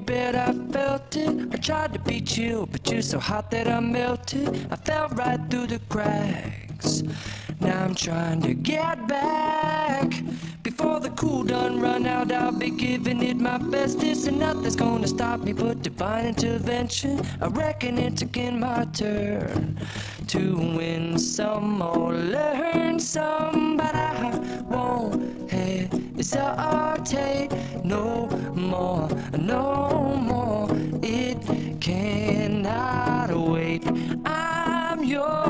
you bet I felt it. I tried to be chill, but you're so hot that I melted. I fell right through the cracks. Now I'm trying to get back. Before the cool done run out, I'll be giving it my bestest, and nothing's gonna stop me but divine intervention. I reckon it's again my turn to win some or learn some, but I won't hesitate no more, no more. It cannot wait. I'm yours.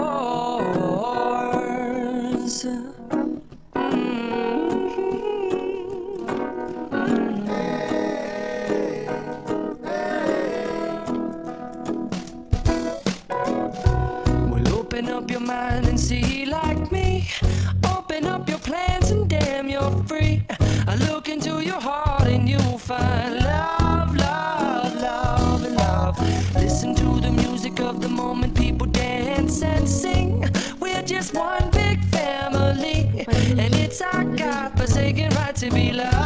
Open up your mind and see like me. Open up your plans and damn, you're free. I look into your heart and you'll find love, love, love, and love. Listen to the music of the moment, people dance and sing. We're just one big family, and it's our God-forsaken right to be loved.